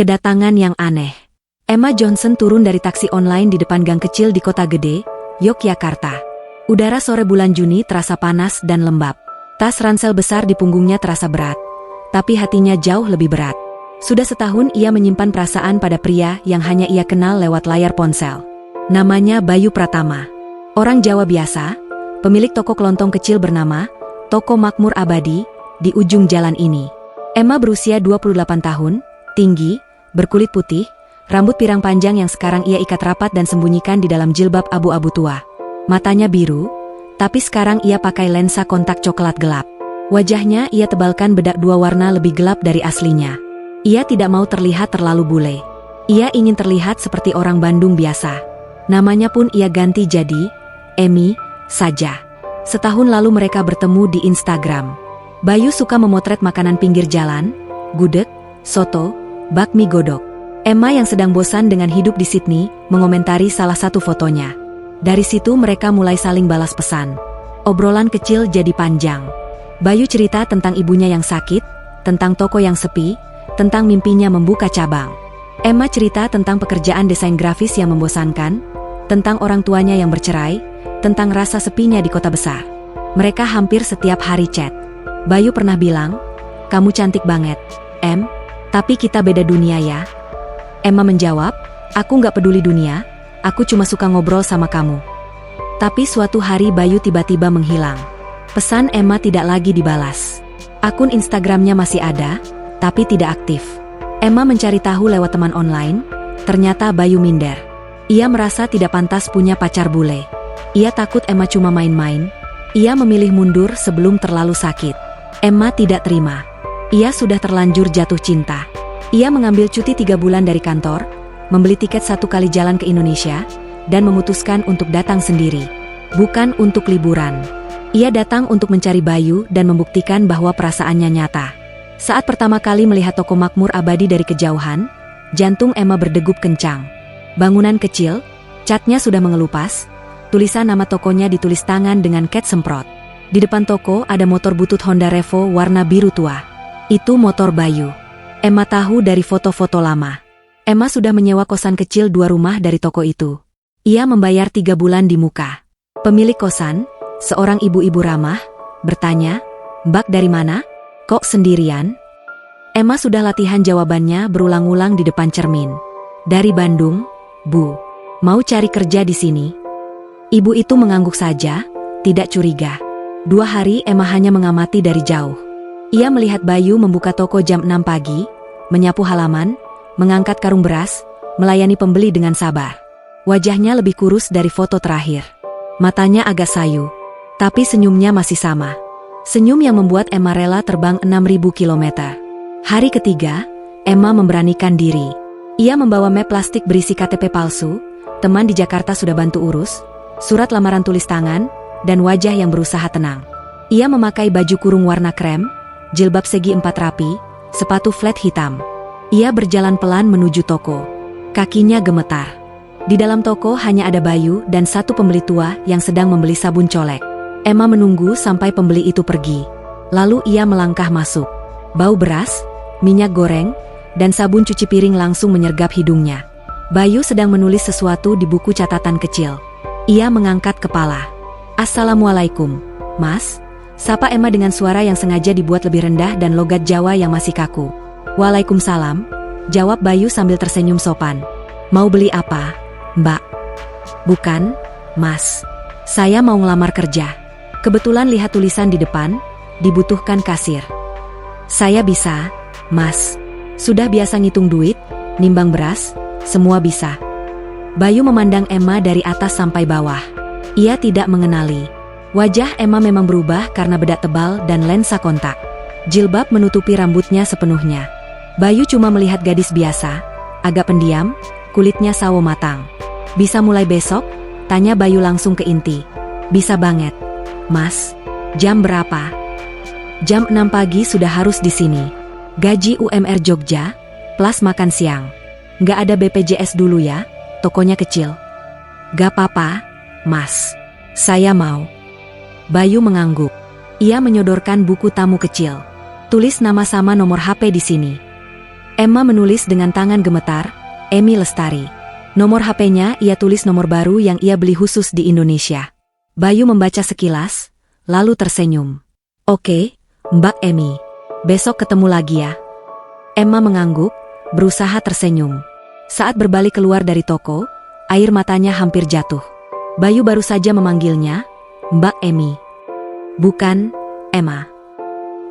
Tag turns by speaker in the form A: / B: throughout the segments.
A: Kedatangan yang aneh. Emma Johnson turun dari taksi online di depan gang kecil di kota gede, Yogyakarta. Udara sore bulan Juni terasa panas dan lembab. Tas ransel besar di punggungnya terasa berat, tapi hatinya jauh lebih berat. Sudah setahun ia menyimpan perasaan pada pria yang hanya ia kenal lewat layar ponsel. Namanya Bayu Pratama. Orang Jawa biasa, pemilik toko kelontong kecil bernama Toko Makmur Abadi di ujung jalan ini. Emma berusia 28 tahun, tinggi, berkulit putih, rambut pirang panjang yang sekarang ia ikat rapat dan sembunyikan di dalam jilbab abu-abu tua. Matanya biru, tapi sekarang ia pakai lensa kontak coklat gelap. Wajahnya ia tebalkan bedak dua warna lebih gelap dari aslinya. Ia tidak mau terlihat terlalu bule. Ia ingin terlihat seperti orang Bandung biasa. Namanya pun ia ganti jadi Emi saja. Setahun lalu mereka bertemu di Instagram. Bayu suka memotret makanan pinggir jalan, gudeg, soto, bakmi godok. Emma yang sedang bosan dengan hidup di Sydney mengomentari salah satu fotonya. Dari situ mereka mulai saling balas pesan. Obrolan kecil jadi panjang. Bayu cerita tentang ibunya yang sakit, tentang toko yang sepi, tentang mimpinya membuka cabang. Emma cerita tentang pekerjaan desain grafis yang membosankan, tentang orang tuanya yang bercerai, tentang rasa sepinya di kota besar. Mereka hampir setiap hari chat. Bayu pernah bilang, "Kamu cantik banget, Em, tapi kita beda dunia ya." Emma menjawab, "Aku nggak peduli dunia, aku cuma suka ngobrol sama kamu." Tapi suatu hari Bayu tiba-tiba menghilang. Pesan Emma tidak lagi dibalas. Akun Instagramnya masih ada, tapi tidak aktif. Emma mencari tahu lewat teman online, ternyata Bayu minder. Ia merasa tidak pantas punya pacar bule. Ia takut Emma cuma main-main. Ia memilih mundur sebelum terlalu sakit. Emma tidak terima. Ia sudah terlanjur jatuh cinta. Ia mengambil cuti 3 bulan dari kantor, membeli tiket 1 kali jalan ke Indonesia, dan memutuskan untuk datang sendiri. Bukan untuk liburan. Ia datang untuk mencari Bayu dan membuktikan bahwa perasaannya nyata. Saat pertama kali melihat Toko Makmur Abadi dari kejauhan, jantung Emma berdegup kencang. Bangunan kecil, catnya sudah mengelupas, tulisan nama tokonya ditulis tangan dengan cat semprot. Di depan toko ada motor butut Honda Revo warna biru tua. Itu motor Bayu. Emma tahu dari foto-foto lama. Emma sudah menyewa kosan kecil 2 rumah dari toko itu. Ia membayar 3 bulan di muka. Pemilik kosan, seorang ibu-ibu ramah, bertanya, "Mbak dari mana? Kok sendirian?" Emma sudah latihan jawabannya berulang-ulang di depan cermin. "Dari Bandung, Bu. Mau cari kerja di sini." Ibu itu mengangguk saja, tidak curiga. 2 hari Emma hanya mengamati dari jauh. Ia melihat Bayu membuka toko jam 6 pagi, menyapu halaman, mengangkat karung beras, melayani pembeli dengan sabar. Wajahnya lebih kurus dari foto terakhir. Matanya agak sayu, tapi senyumnya masih sama. Senyum yang membuat Emma rela terbang 6.000 kilometer. Hari ketiga, Emma memberanikan diri. Ia membawa map plastik berisi KTP palsu, teman di Jakarta sudah bantu urus, surat lamaran tulis tangan, dan wajah yang berusaha tenang. Ia memakai baju kurung warna krem, jilbab segi 4 rapi, sepatu flat hitam. Ia berjalan pelan menuju toko. Kakinya gemetar. Di dalam toko hanya ada Bayu dan 1 pembeli tua yang sedang membeli sabun colek. Emma menunggu sampai pembeli itu pergi. Lalu ia melangkah masuk. Bau beras, minyak goreng, dan sabun cuci piring langsung menyergap hidungnya. Bayu sedang menulis sesuatu di buku catatan kecil. Ia mengangkat kepala. "Assalamualaikum, Mas," sapa Emma dengan suara yang sengaja dibuat lebih rendah dan logat Jawa yang masih kaku. "Waalaikumsalam," jawab Bayu sambil tersenyum sopan. "Mau beli apa, Mbak?" "Bukan, Mas. Saya mau ngelamar kerja. Kebetulan lihat tulisan di depan, dibutuhkan kasir." "Saya bisa, Mas. Sudah biasa ngitung duit, nimbang beras, semua bisa." Bayu memandang Emma dari atas sampai bawah. Ia tidak mengenali. Wajah Emma memang berubah karena bedak tebal dan lensa kontak. Jilbab menutupi rambutnya sepenuhnya. Bayu cuma melihat gadis biasa, agak pendiam, kulitnya sawo matang. "Bisa mulai besok?" tanya Bayu langsung ke inti. "Bisa banget, Mas. Jam berapa?" "Jam 6 pagi sudah harus di sini. Gaji UMR Jogja, plus makan siang. Nggak ada BPJS dulu ya, tokonya kecil." "Gak apa-apa, Mas. Saya mau." Bayu mengangguk. Ia menyodorkan buku tamu kecil. "Tulis nama sama nomor HP di sini." Emma menulis dengan tangan gemetar, Emi Lestari. Nomor HP-nya ia tulis nomor baru yang ia beli khusus di Indonesia. Bayu membaca sekilas, lalu tersenyum. Oke, Mbak Emi. Besok ketemu lagi ya. Emma mengangguk, berusaha tersenyum. Saat berbalik keluar dari toko, air matanya hampir jatuh. Bayu baru saja memanggilnya, Mbak Emi. Bukan, Emma.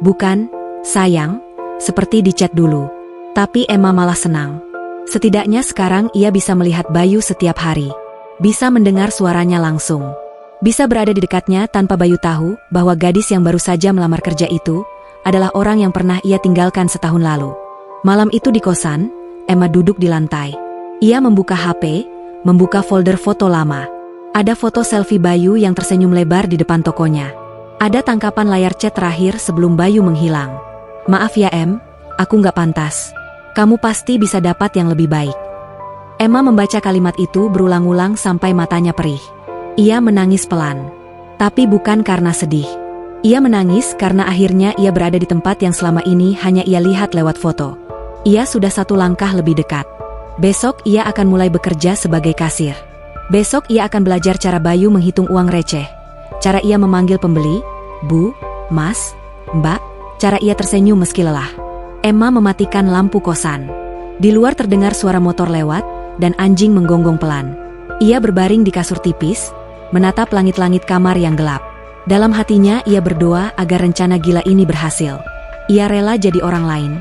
A: Bukan, sayang, seperti di chat dulu. Tapi Emma malah senang. Setidaknya sekarang ia bisa melihat Bayu setiap hari. Bisa mendengar suaranya langsung. Bisa berada di dekatnya tanpa Bayu tahu bahwa gadis yang baru saja melamar kerja itu adalah orang yang pernah ia tinggalkan setahun lalu. Malam itu di kosan, Emma duduk di lantai. Ia membuka HP, membuka folder foto lama. Ada foto selfie Bayu yang tersenyum lebar di depan tokonya. Ada tangkapan layar chat terakhir sebelum Bayu menghilang. Maaf ya Em, aku nggak pantas. Kamu pasti bisa dapat yang lebih baik. Emma membaca kalimat itu berulang-ulang sampai matanya perih. Ia menangis pelan. Tapi bukan karena sedih. Ia menangis karena akhirnya ia berada di tempat yang selama ini hanya ia lihat lewat foto. Ia sudah satu langkah lebih dekat. Besok ia akan mulai bekerja sebagai kasir. Besok ia akan belajar cara Bayu menghitung uang receh. Cara ia memanggil pembeli, Bu, Mas, Mbak, cara ia tersenyum meski lelah. Emma mematikan lampu kosan. Di luar terdengar suara motor lewat, dan anjing menggonggong pelan. Ia berbaring di kasur tipis, menatap langit-langit kamar yang gelap. Dalam hatinya ia berdoa agar rencana gila ini berhasil. Ia rela jadi orang lain.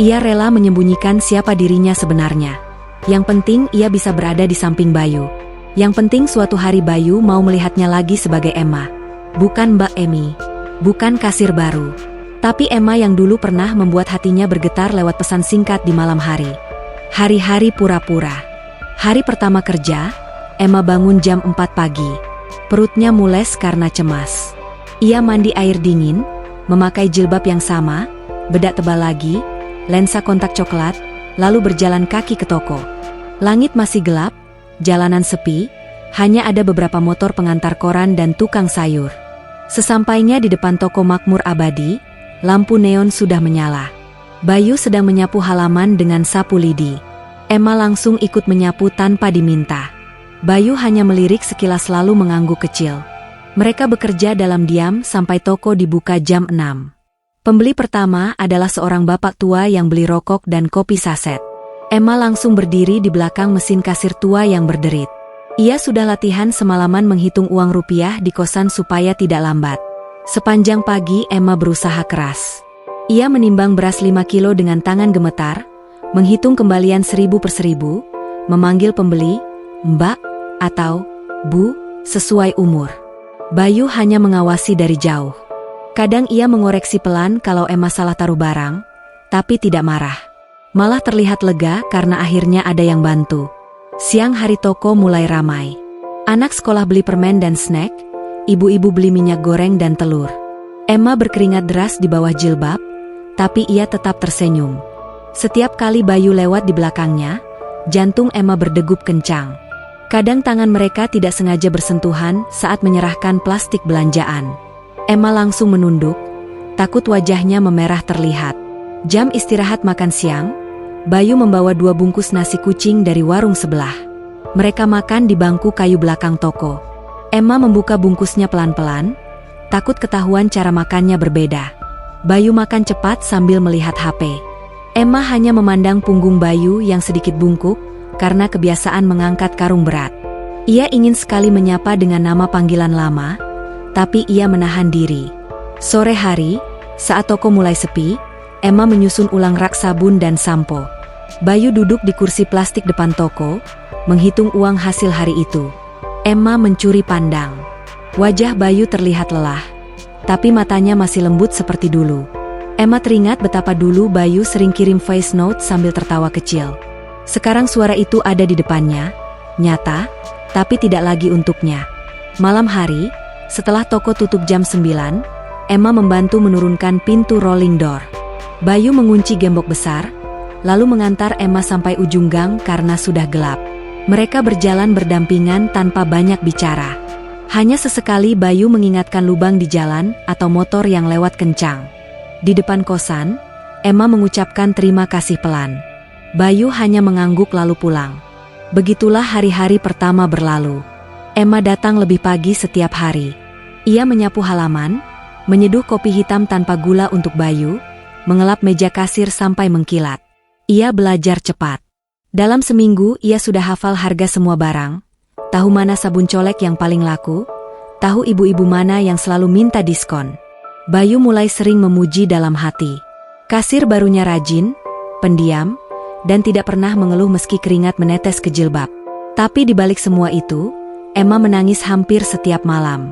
A: Ia rela menyembunyikan siapa dirinya sebenarnya. Yang penting ia bisa berada di samping Bayu. Yang penting suatu hari Bayu mau melihatnya lagi sebagai Emma. Bukan Mbak Emi. Bukan kasir baru. Tapi Emma yang dulu pernah membuat hatinya bergetar lewat pesan singkat di malam hari. Hari-hari pura-pura. Hari pertama kerja, Emma bangun jam 4 pagi. Perutnya mules karena cemas. Ia mandi air dingin, memakai jilbab yang sama, bedak tebal lagi, lensa kontak coklat, lalu berjalan kaki ke toko. Langit masih gelap, jalanan sepi, hanya ada beberapa motor pengantar koran dan tukang sayur. Sesampainya di depan toko Makmur Abadi, lampu neon sudah menyala. Bayu sedang menyapu halaman dengan sapu lidi. Emma langsung ikut menyapu tanpa diminta. Bayu hanya melirik sekilas lalu mengangguk kecil. Mereka bekerja dalam diam sampai toko dibuka jam 6. Pembeli pertama adalah seorang bapak tua yang beli rokok dan kopi saset. Emma langsung berdiri di belakang mesin kasir tua yang berderit. Ia sudah latihan semalaman menghitung uang rupiah di kosan supaya tidak lambat. Sepanjang pagi Emma berusaha keras. Ia menimbang beras 5 kilo dengan tangan gemetar, menghitung kembalian 1000 per 1000, memanggil pembeli, Mbak, atau Bu, sesuai umur. Bayu hanya mengawasi dari jauh. Kadang ia mengoreksi pelan kalau Emma salah taruh barang, tapi tidak marah. Malah terlihat lega karena akhirnya ada yang bantu. Siang hari toko mulai ramai. Anak sekolah beli permen dan snack, ibu-ibu beli minyak goreng dan telur. Emma berkeringat deras di bawah jilbab, tapi ia tetap tersenyum. Setiap kali Bayu lewat di belakangnya, jantung Emma berdegup kencang. Kadang tangan mereka tidak sengaja bersentuhan saat menyerahkan plastik belanjaan. Emma langsung menunduk, takut wajahnya memerah terlihat. Jam istirahat makan siang, Bayu membawa 2 bungkus nasi kucing dari warung sebelah. Mereka makan di bangku kayu belakang toko. Emma membuka bungkusnya pelan-pelan, takut ketahuan cara makannya berbeda. Bayu makan cepat sambil melihat HP. Emma hanya memandang punggung Bayu yang sedikit bungkuk, karena kebiasaan mengangkat karung berat. Ia ingin sekali menyapa dengan nama panggilan lama, tapi ia menahan diri. Sore hari, saat toko mulai sepi, Emma menyusun ulang rak sabun dan sampo. Bayu duduk di kursi plastik depan toko, menghitung uang hasil hari itu. Emma mencuri pandang. Wajah Bayu terlihat lelah, tapi matanya masih lembut seperti dulu. Emma teringat betapa dulu Bayu sering kirim voice note sambil tertawa kecil. Sekarang suara itu ada di depannya, nyata, tapi tidak lagi untuknya. Malam hari, setelah toko tutup jam 9, Emma membantu menurunkan pintu rolling door. Bayu mengunci gembok besar, lalu mengantar Emma sampai ujung gang karena sudah gelap. Mereka berjalan berdampingan tanpa banyak bicara. Hanya sesekali Bayu mengingatkan lubang di jalan atau motor yang lewat kencang. Di depan kosan, Emma mengucapkan terima kasih pelan. Bayu hanya mengangguk lalu pulang. Begitulah hari-hari pertama berlalu. Emma datang lebih pagi setiap hari. Ia menyapu halaman, menyeduh kopi hitam tanpa gula untuk Bayu, mengelap meja kasir sampai mengkilat. Ia belajar cepat. Dalam seminggu ia sudah hafal harga semua barang, tahu mana sabun colek yang paling laku, tahu ibu-ibu mana yang selalu minta diskon. Bayu mulai sering memuji dalam hati. Kasir barunya rajin, pendiam, dan tidak pernah mengeluh meski keringat menetes ke jilbab. Tapi di balik semua itu, Emma menangis hampir setiap malam.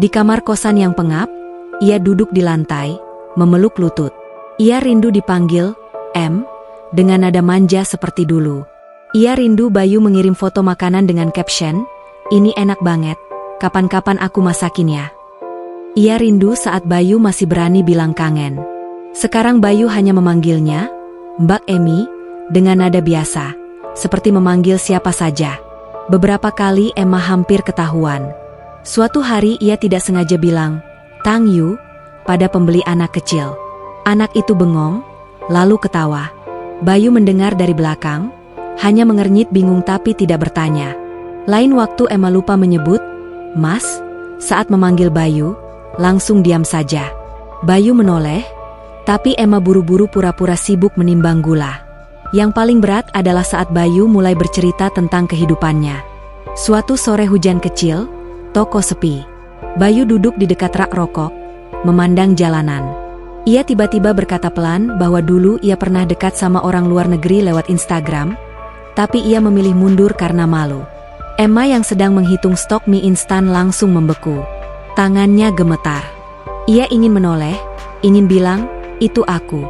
A: Di kamar kosan yang pengap, ia duduk di lantai, memeluk lutut. Ia rindu dipanggil, "Em," dengan nada manja seperti dulu. Ia rindu Bayu mengirim foto makanan dengan caption, "Ini enak banget, kapan-kapan aku masakin ya." Ia rindu saat Bayu masih berani bilang kangen. Sekarang Bayu hanya memanggilnya, "Mbak Emi," dengan nada biasa, seperti memanggil siapa saja. Beberapa kali Emma hampir ketahuan. Suatu hari ia tidak sengaja bilang, "Tang Yu," pada pembeli anak kecil. Anak itu bengong, lalu ketawa. Bayu mendengar dari belakang, hanya mengernyit bingung tapi tidak bertanya. Lain waktu Emma lupa menyebut, "Mas," saat memanggil Bayu, langsung diam saja. Bayu menoleh, tapi Emma buru-buru pura-pura sibuk menimbang gula. Yang paling berat adalah saat Bayu mulai bercerita tentang kehidupannya. Suatu sore hujan kecil, toko sepi. Bayu duduk di dekat rak rokok, memandang jalanan. Ia tiba-tiba berkata pelan bahwa dulu ia pernah dekat sama orang luar negeri lewat Instagram, tapi ia memilih mundur karena malu. Emma yang sedang menghitung stok mie instan langsung membeku. Tangannya gemetar. Ia ingin menoleh, ingin bilang, "Itu aku."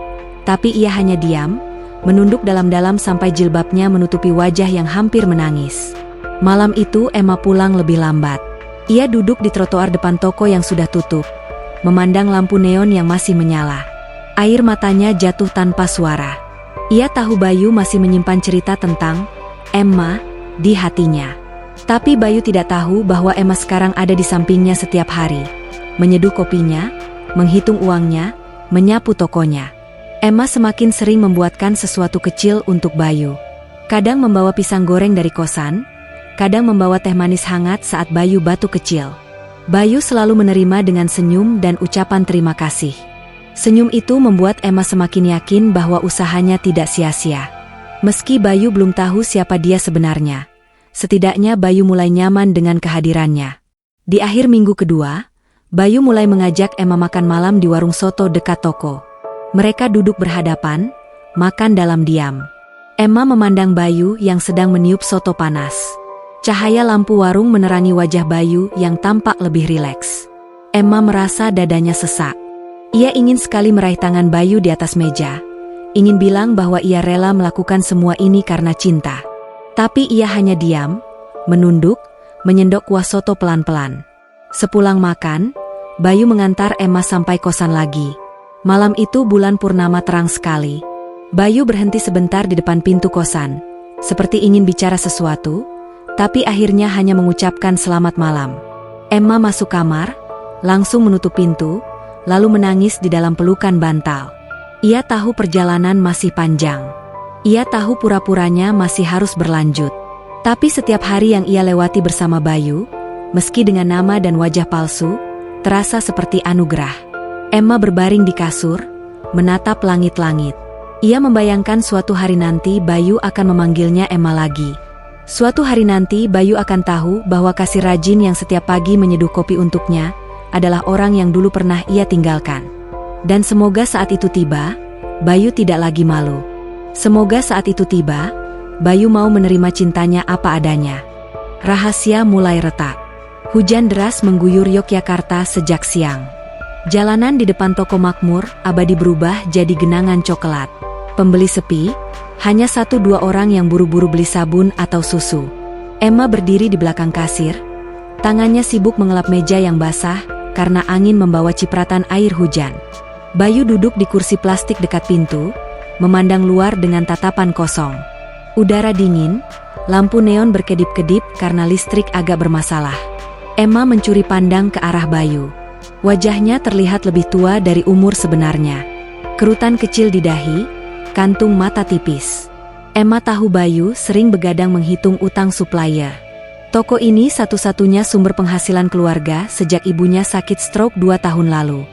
A: Tapi ia hanya diam, menunduk dalam-dalam sampai jilbabnya menutupi wajah yang hampir menangis. Malam itu Emma pulang lebih lambat. Ia duduk di trotoar depan toko yang sudah tutup, memandang lampu neon yang masih menyala. Air matanya jatuh tanpa suara. Ia tahu Bayu masih menyimpan cerita tentang Emma di hatinya. Tapi Bayu tidak tahu bahwa Emma sekarang ada di sampingnya setiap hari, menyeduh kopinya, menghitung uangnya, menyapu tokonya. Emma semakin sering membuatkan sesuatu kecil untuk Bayu. Kadang membawa pisang goreng dari kosan, kadang membawa teh manis hangat saat Bayu batuk kecil. Bayu selalu menerima dengan senyum dan ucapan terima kasih. Senyum itu membuat Emma semakin yakin bahwa usahanya tidak sia-sia. Meski Bayu belum tahu siapa dia sebenarnya, setidaknya Bayu mulai nyaman dengan kehadirannya. Di akhir minggu kedua, Bayu mulai mengajak Emma makan malam di warung soto dekat toko. Mereka duduk berhadapan, makan dalam diam. Emma memandang Bayu yang sedang meniup soto panas. Cahaya lampu warung menerangi wajah Bayu yang tampak lebih rileks. Emma merasa dadanya sesak. Ia ingin sekali meraih tangan Bayu di atas meja, ingin bilang bahwa ia rela melakukan semua ini karena cinta. Tapi ia hanya diam, menunduk, menyendok kuah soto pelan-pelan. Sepulang makan, Bayu mengantar Emma sampai kosan lagi. Malam itu bulan purnama terang sekali. Bayu berhenti sebentar di depan pintu kosan, seperti ingin bicara sesuatu, tapi akhirnya hanya mengucapkan selamat malam. Emma masuk kamar, langsung menutup pintu, lalu menangis di dalam pelukan bantal. Ia tahu perjalanan masih panjang. Ia tahu pura-puranya masih harus berlanjut. Tapi setiap hari yang ia lewati bersama Bayu, meski dengan nama dan wajah palsu, terasa seperti anugerah. Emma berbaring di kasur, menatap langit-langit. Ia membayangkan suatu hari nanti Bayu akan memanggilnya Emma lagi. Suatu hari nanti Bayu akan tahu bahwa kasir rajin yang setiap pagi menyeduh kopi untuknya adalah orang yang dulu pernah ia tinggalkan. Dan semoga saat itu tiba, Bayu tidak lagi malu. Semoga saat itu tiba, Bayu mau menerima cintanya apa adanya. Rahasia mulai retak. Hujan deras mengguyur Yogyakarta sejak siang. Jalanan di depan toko makmur abadi berubah jadi genangan coklat. Pembeli sepi, hanya 1-2 orang yang buru-buru beli sabun atau susu. Emma berdiri di belakang kasir, tangannya sibuk mengelap meja yang basah karena angin membawa cipratan air hujan. Bayu duduk di kursi plastik dekat pintu, memandang luar dengan tatapan kosong. Udara dingin, lampu neon berkedip-kedip karena listrik agak bermasalah. Emma mencuri pandang ke arah Bayu. Wajahnya terlihat lebih tua dari umur sebenarnya. kerutan kecil di dahi, kantung mata tipis. Emma tahu Bayu sering begadang menghitung utang supplier. Toko ini satu-satunya sumber penghasilan keluarga sejak ibunya sakit stroke 2 tahun lalu.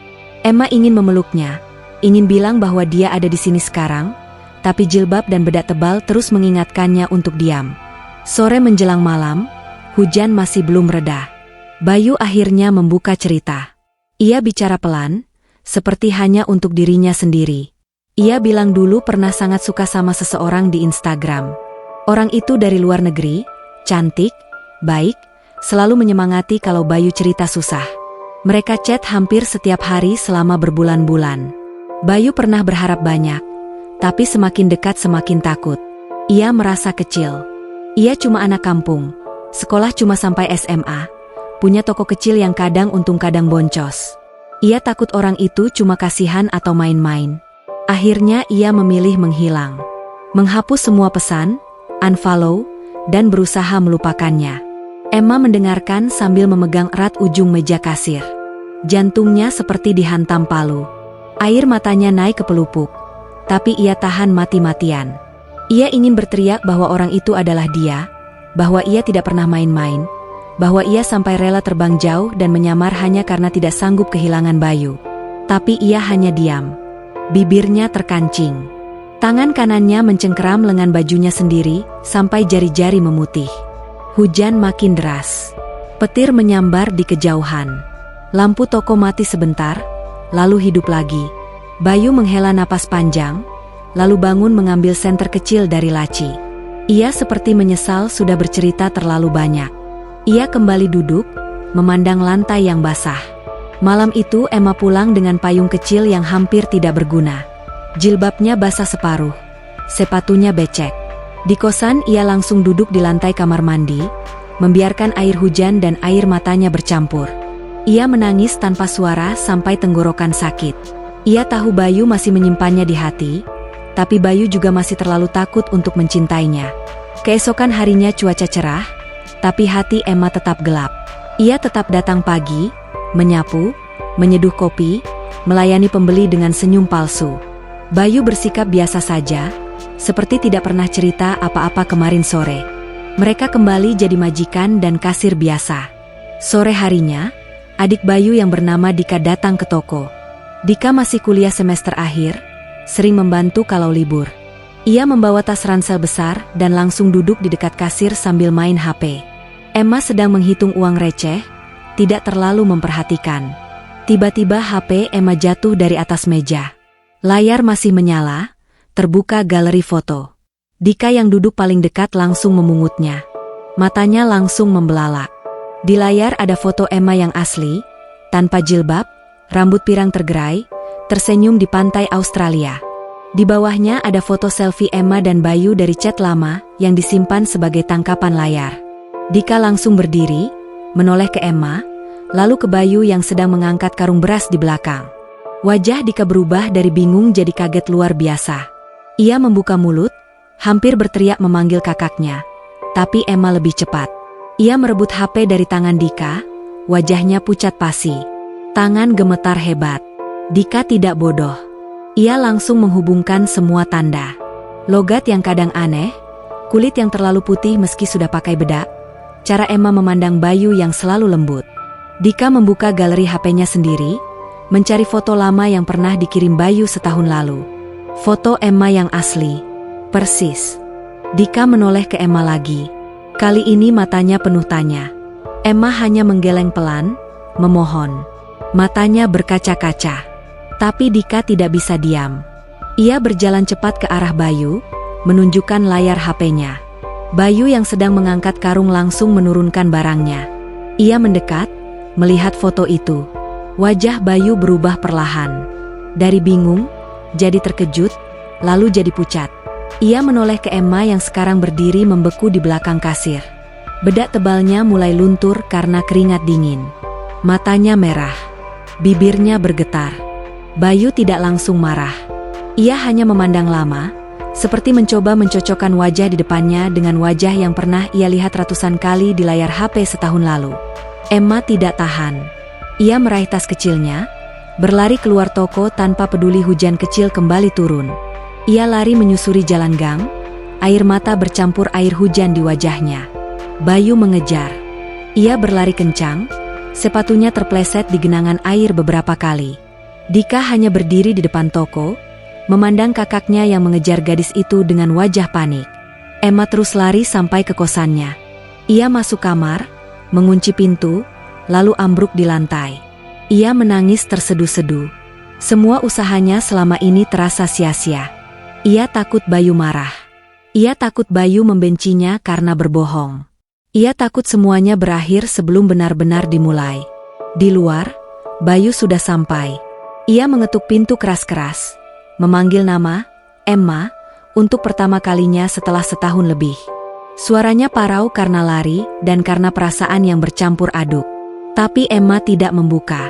A: Emma ingin memeluknya, ingin bilang bahwa dia ada di sini sekarang, tapi jilbab dan bedak tebal terus mengingatkannya untuk diam. Sore menjelang malam, hujan masih belum reda. Bayu akhirnya membuka cerita. Ia bicara pelan, seperti hanya untuk dirinya sendiri. Ia bilang dulu pernah sangat suka sama seseorang di Instagram. Orang itu dari luar negeri, cantik, baik, selalu menyemangati kalau Bayu cerita susah. Mereka chat hampir setiap hari selama berbulan-bulan. Bayu pernah berharap banyak, tapi semakin dekat semakin takut. Ia merasa kecil. Ia cuma anak kampung, sekolah cuma sampai SMA, punya toko kecil yang kadang untung kadang boncos. Ia takut orang itu cuma kasihan atau main-main. Akhirnya ia memilih menghilang. Menghapus semua pesan, unfollow, dan berusaha melupakannya. Emma mendengarkan sambil memegang erat ujung meja kasir. Jantungnya seperti dihantam palu. Air matanya naik ke pelupuk, tapi ia tahan mati-matian. Ia ingin berteriak bahwa orang itu adalah dia, bahwa ia tidak pernah main-main, bahwa ia sampai rela terbang jauh dan menyamar hanya karena tidak sanggup kehilangan Bayu. Tapi ia hanya diam. Bibirnya terkancing. Tangan kanannya mencengkeram lengan bajunya sendiri sampai jari-jari memutih. Hujan makin deras. Petir menyambar di kejauhan. Lampu toko mati sebentar, lalu hidup lagi. Bayu menghela napas panjang, lalu bangun mengambil senter kecil dari laci. Ia seperti menyesal sudah bercerita terlalu banyak. Ia kembali duduk, memandang lantai yang basah. Malam itu Emma pulang dengan payung kecil yang hampir tidak berguna. Jilbabnya basah separuh, sepatunya becek. Di kosan ia langsung duduk di lantai kamar mandi, membiarkan air hujan dan air matanya bercampur. Ia menangis tanpa suara sampai tenggorokan sakit. Ia tahu Bayu masih menyimpannya di hati, tapi Bayu juga masih terlalu takut untuk mencintainya. Keesokan harinya cuaca cerah, tapi hati Emma tetap gelap. Ia tetap datang pagi, menyapu, menyeduh kopi, melayani pembeli dengan senyum palsu. Bayu bersikap biasa saja, seperti tidak pernah cerita apa-apa kemarin sore. Mereka kembali jadi majikan dan kasir biasa. Sore harinya, adik Bayu yang bernama Dika datang ke toko. Dika masih kuliah semester akhir, sering membantu kalau libur. Ia membawa tas ransel besar dan langsung duduk di dekat kasir sambil main HP. Emma sedang menghitung uang receh, tidak terlalu memperhatikan. Tiba-tiba HP Emma jatuh dari atas meja. Layar masih menyala, terbuka galeri foto. Dika yang duduk paling dekat langsung memungutnya. Matanya langsung membelalak. Di layar ada foto Emma yang asli, tanpa jilbab, rambut pirang tergerai, tersenyum di pantai Australia. Di bawahnya ada foto selfie Emma dan Bayu dari chat lama yang disimpan sebagai tangkapan layar. Dika langsung berdiri, menoleh ke Emma, lalu ke Bayu yang sedang mengangkat karung beras di belakang. Wajah Dika berubah dari bingung jadi kaget luar biasa. Ia membuka mulut, hampir berteriak memanggil kakaknya. Tapi Emma lebih cepat. Ia merebut HP dari tangan Dika, wajahnya pucat pasi. Tangan gemetar hebat. Dika tidak bodoh. Ia langsung menghubungkan semua tanda. Logat yang kadang aneh, kulit yang terlalu putih meski sudah pakai bedak, cara Emma memandang Bayu yang selalu lembut. Dika membuka galeri HP-nya sendiri, mencari foto lama yang pernah dikirim Bayu setahun lalu. Foto Emma yang asli. Persis. Dika menoleh ke Emma lagi. Kali ini matanya penuh tanya. Emma hanya menggeleng pelan, memohon. Matanya berkaca-kaca. Tapi Dika tidak bisa diam. Ia berjalan cepat ke arah Bayu, menunjukkan layar HP-nya. Bayu yang sedang mengangkat karung langsung menurunkan barangnya. Ia mendekat, melihat foto itu. Wajah Bayu berubah perlahan. Dari bingung, jadi terkejut, lalu jadi pucat. Ia menoleh ke Emma yang sekarang berdiri membeku di belakang kasir. Bedak tebalnya mulai luntur karena keringat dingin. Matanya merah. Bibirnya bergetar. Bayu tidak langsung marah. Ia hanya memandang lama, seperti mencoba mencocokkan wajah di depannya dengan wajah yang pernah ia lihat ratusan kali di layar HP setahun lalu. Emma tidak tahan. Ia meraih tas kecilnya, Berlari keluar toko tanpa peduli hujan kecil kembali turun. Ia lari menyusuri jalan gang, air mata bercampur air hujan di wajahnya. Bayu mengejar. Ia berlari kencang, sepatunya terpleset di genangan air beberapa kali. Dika hanya berdiri di depan toko, memandang kakaknya yang mengejar gadis itu dengan wajah panik. Emma terus lari sampai ke kosannya. Ia masuk kamar, mengunci pintu, lalu ambruk di lantai. Ia menangis terseduh-seduh. Semua usahanya selama ini terasa sia-sia. Ia takut Bayu marah. Ia takut Bayu membencinya karena berbohong. Ia takut semuanya berakhir sebelum benar-benar dimulai. Di luar, Bayu sudah sampai. Ia mengetuk pintu keras-keras, memanggil nama, Emma, untuk pertama kalinya setelah setahun lebih. Suaranya parau karena lari dan karena perasaan yang bercampur aduk. Tapi Emma tidak membuka.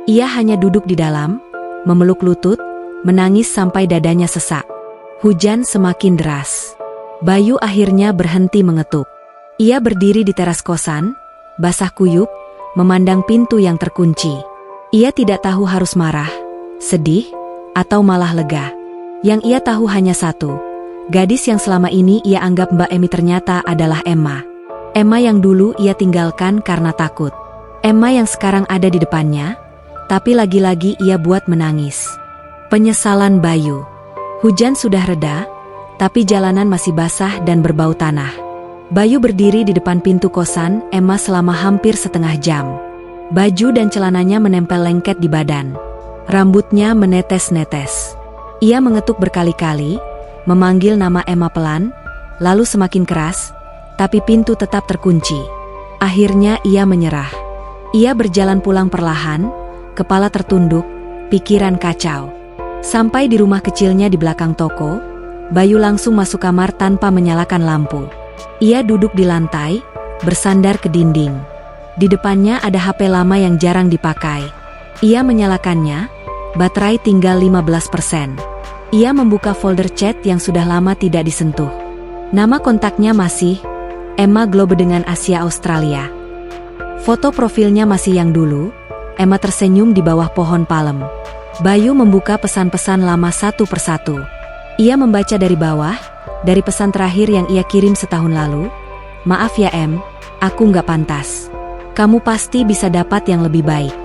A: Ia hanya duduk di dalam, memeluk lutut, menangis sampai dadanya sesak. Hujan semakin deras. Bayu akhirnya berhenti mengetuk. Ia berdiri di teras kosan, basah kuyup, memandang pintu yang terkunci. Ia tidak tahu harus marah, sedih, atau malah lega. Yang ia tahu hanya satu, gadis yang selama ini ia anggap Mbak Emi ternyata adalah Emma. Emma yang dulu ia tinggalkan karena takut. Emma yang sekarang ada di depannya, tapi lagi-lagi ia buat menangis. Penyesalan Bayu. Hujan sudah reda, tapi jalanan masih basah dan berbau tanah. Bayu berdiri di depan pintu kosan Emma selama hampir setengah jam. Baju dan celananya menempel lengket di badan. Rambutnya menetes-netes. Ia mengetuk berkali-kali, memanggil nama Emma pelan, lalu semakin keras, tapi pintu tetap terkunci. Akhirnya ia menyerah. Ia berjalan pulang perlahan, kepala tertunduk, pikiran kacau. Sampai di rumah kecilnya di belakang toko, Bayu langsung masuk kamar tanpa menyalakan lampu. Ia duduk di lantai, bersandar ke dinding. Di depannya ada HP lama yang jarang dipakai. Ia menyalakannya, baterai tinggal 15%. Ia membuka folder chat yang sudah lama tidak disentuh. Nama kontaknya masih Emma Globe dengan Asia Australia. Foto profilnya masih yang dulu, Emma tersenyum di bawah pohon palem. Bayu membuka pesan-pesan lama satu persatu. Ia membaca dari bawah, dari pesan terakhir yang ia kirim setahun lalu. Maaf ya Em, aku nggak pantas. Kamu pasti bisa dapat yang lebih baik.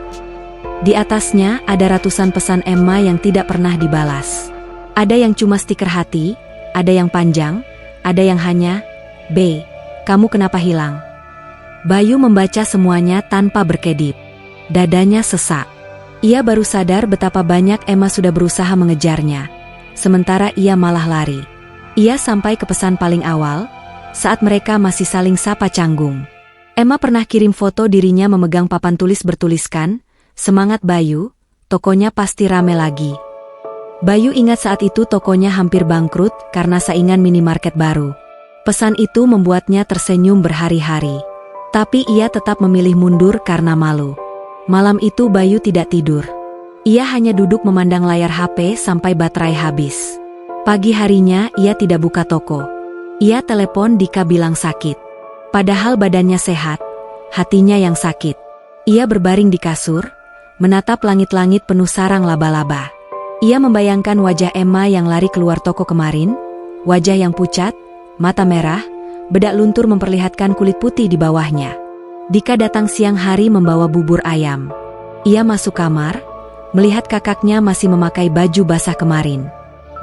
A: Di atasnya ada ratusan pesan Emma yang tidak pernah dibalas. Ada yang cuma stiker hati, ada yang panjang, ada yang hanya, B, kamu kenapa hilang? Bayu membaca semuanya tanpa berkedip. Dadanya sesak. Ia baru sadar betapa banyak Emma sudah berusaha mengejarnya, sementara ia malah lari. Ia sampai ke pesan paling awal, saat mereka masih saling sapa canggung. Emma pernah kirim foto dirinya memegang papan tulis bertuliskan, "Semangat Bayu, tokonya pasti rame lagi." Bayu ingat saat itu tokonya hampir bangkrut karena saingan minimarket baru. Pesan itu membuatnya tersenyum berhari-hari. Tapi ia tetap memilih mundur karena malu. Malam itu Bayu tidak tidur. Ia hanya duduk memandang layar HP sampai baterai habis. Pagi harinya ia tidak buka toko. Ia telepon Dika bilang sakit. Padahal badannya sehat, hatinya yang sakit. Ia berbaring di kasur, menatap langit-langit penuh sarang laba-laba. Ia membayangkan wajah Emma yang lari keluar toko kemarin, wajah yang pucat, mata merah, bedak luntur memperlihatkan kulit putih di bawahnya. Dika datang siang hari membawa bubur ayam. Ia masuk kamar, melihat kakaknya masih memakai baju basah kemarin.